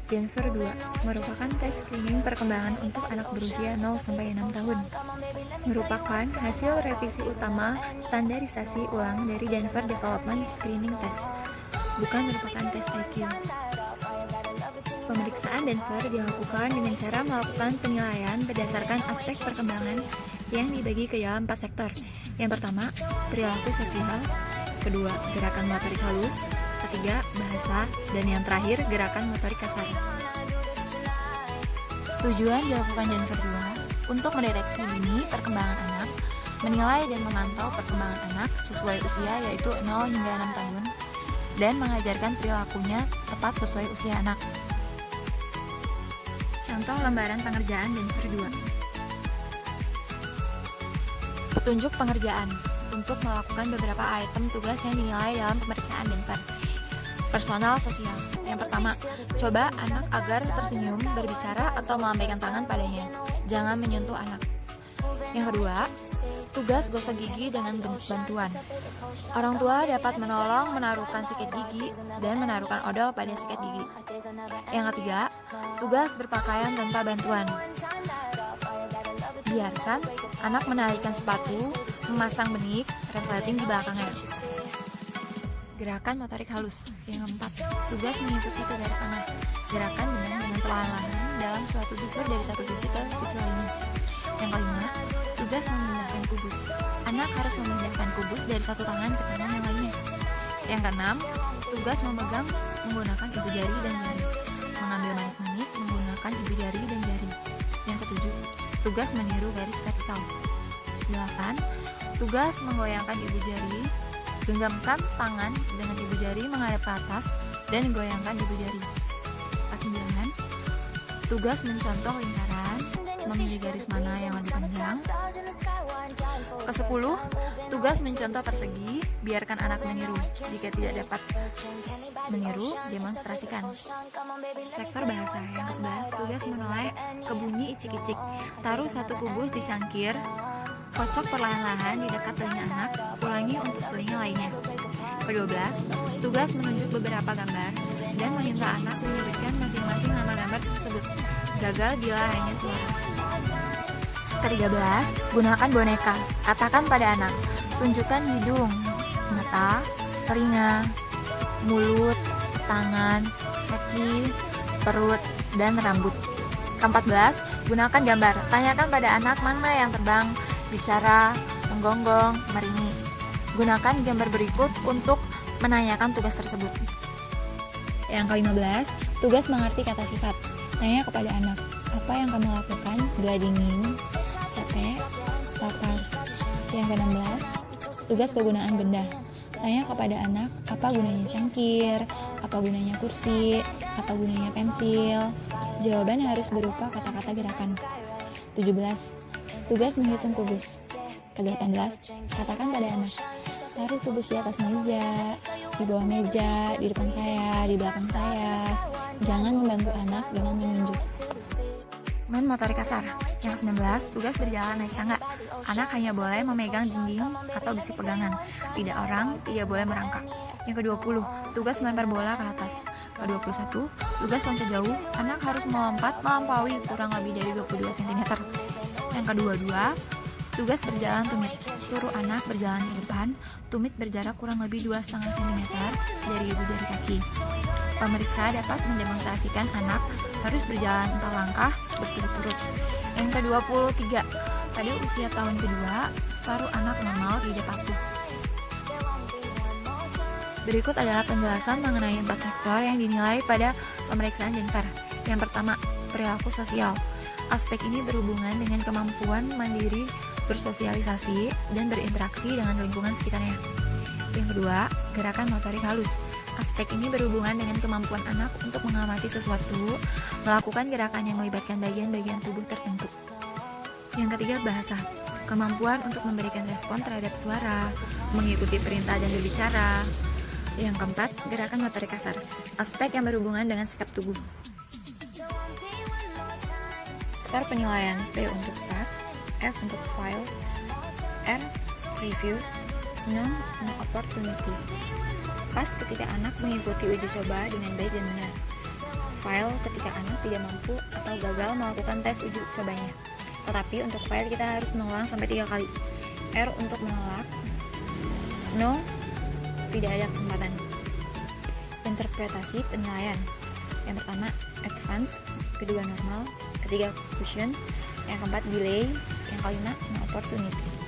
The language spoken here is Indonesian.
Denver 2 merupakan tes screening perkembangan untuk anak berusia 0-6 tahun. Merupakan hasil revisi utama standarisasi ulang dari Denver Development Screening Test, bukan merupakan tes IQ. Pemeriksaan Denver dilakukan dengan cara melakukan penilaian berdasarkan aspek perkembangan yang dibagi ke dalam 4 sektor. Yang pertama, perilaku sosial, kedua, gerakan motorik halus, ketiga, bahasa, dan yang terakhir, gerakan motorik kasar. Tujuan dilakukan Denver 2 untuk mendeteksi dini perkembangan anak, menilai dan memantau perkembangan anak sesuai usia yaitu 0 hingga 6 tahun, dan mengajarkan perilakunya tepat sesuai usia anak. Contoh lembaran pengerjaan Denver 2. Petunjuk pengerjaan untuk melakukan beberapa item tugas yang dinilai dalam pemeriksaan Denver. Personal sosial. Yang pertama, coba anak agar tersenyum, berbicara, atau melambaikan tangan padanya. Jangan menyentuh anak. Yang kedua, tugas gosok gigi dengan bantuan. Orang tua dapat menolong menaruhkan sikat gigi dan menaruhkan odol pada sikat gigi. Yang ketiga, tugas berpakaian tanpa bantuan. Biarkan anak menarikan sepatu, memasang benik, resleting di belakangnya. Gerakan motorik halus. Yang keempat, tugas mengikuti ke garis tengah. Gerakan benang dengan perlahan-lahan dalam suatu busur dari satu sisi ke sisi lainnya. Yang kelima, tugas memindahkan kubus. Anak harus memindahkan kubus dari satu tangan ke tangan yang lainnya. Yang keenam, tugas memegang menggunakan ibu jari dan jari. Mengambil manik-manik menggunakan ibu jari dan jari. Yang ketujuh, tugas meniru garis vertikal. 8. Tugas menggoyangkan ibu jari. Genggamkan tangan dengan ibu jari menghadap ke atas dan goyangkan ibu jari. Ke-9. Tugas mencontoh lingkaran, memilih garis mana yang lebih panjang. Ke-10. Tugas mencontoh persegi, biarkan anak meniru. Jika tidak dapat meniru, demonstrasikan. Sektor bahasa. Yang ke-11, tugas menilai kebunyi icik-icik. Taruh satu kubus di cangkir, kocok perlahan-lahan di dekat telinga anak, ulangi untuk telinga lainnya. Ke-12, tugas menunjuk beberapa gambar dan meminta anak menyebutkan masing-masing nama gambar tersebut. Gagal bila hanya suara. Ke-13, gunakan boneka. Katakan pada anak, tunjukkan hidung, mata, telinga, mulut, tangan, kaki, perut, dan rambut. Ke-14, gunakan gambar. Tanyakan pada anak mana yang terbang, bicara, menggonggong, meringik. Gunakan gambar berikut untuk menanyakan tugas tersebut. Yang ke-15, tugas mengerti kata sifat. Tanya kepada anak, apa yang kamu lakukan bila dingin, capek, lapar. Yang ke-16, tugas kegunaan benda. Tanya kepada anak, apa gunanya cangkir, apa gunanya kursi, apa gunanya pensil. Jawaban harus berupa kata-kata gerakan. 17. Tugas menghitung kubus. Ke-18, katakan pada anak, taruh kubus di atas meja, di bawah meja, di depan saya, di belakang saya. Jangan membantu anak dengan menunjuk. Motorik kasar. Yang ke-19, tugas berjalan naik tangga. Anak hanya boleh memegang dinding atau besi pegangan. Tidak orang, tidak boleh merangkak. Yang ke-20, tugas melempar bola ke atas. Ke-21, tugas loncat jauh. Anak harus melompat melampaui kurang lebih dari 22 cm. Yang ke-22, tugas berjalan tumit. Suruh anak berjalan ke depan. Tumit berjarak kurang lebih 2,5 cm dari ibu jari kaki. Pemeriksa dapat mendemonstrasikan anak harus berjalan 4 langkah berturut-turut. Yang ke-23, pada usia tahun kedua, separuh anak normal tidak patuh. Berikut adalah penjelasan mengenai 4 sektor yang dinilai pada pemeriksaan Denver. Yang pertama, perilaku sosial. Aspek ini berhubungan dengan kemampuan mandiri bersosialisasi dan berinteraksi dengan lingkungan sekitarnya. Yang kedua, gerakan motorik halus. Aspek ini berhubungan dengan kemampuan anak untuk mengamati sesuatu, melakukan gerakan yang melibatkan bagian-bagian tubuh tertentu. Yang ketiga, bahasa. Kemampuan untuk memberikan respon terhadap suara, mengikuti perintah dan berbicara. Yang keempat, gerakan motorik kasar. Aspek yang berhubungan dengan sikap tubuh. Skor penilaian: P untuk pass, F untuk fail, R refuse, no opportunity. Pass ketika anak mengikuti uji coba dengan baik dan benar. fail ketika anak tidak mampu atau gagal melakukan tes uji cobanya. Tetapi untuk fail kita harus mengulang sampai 3 kali. R untuk menolak. No, tidak ada kesempatan. Interpretasi penilaian. Yang pertama advance, kedua normal, ketiga caution, yang keempat delay, yang kelima no opportunity.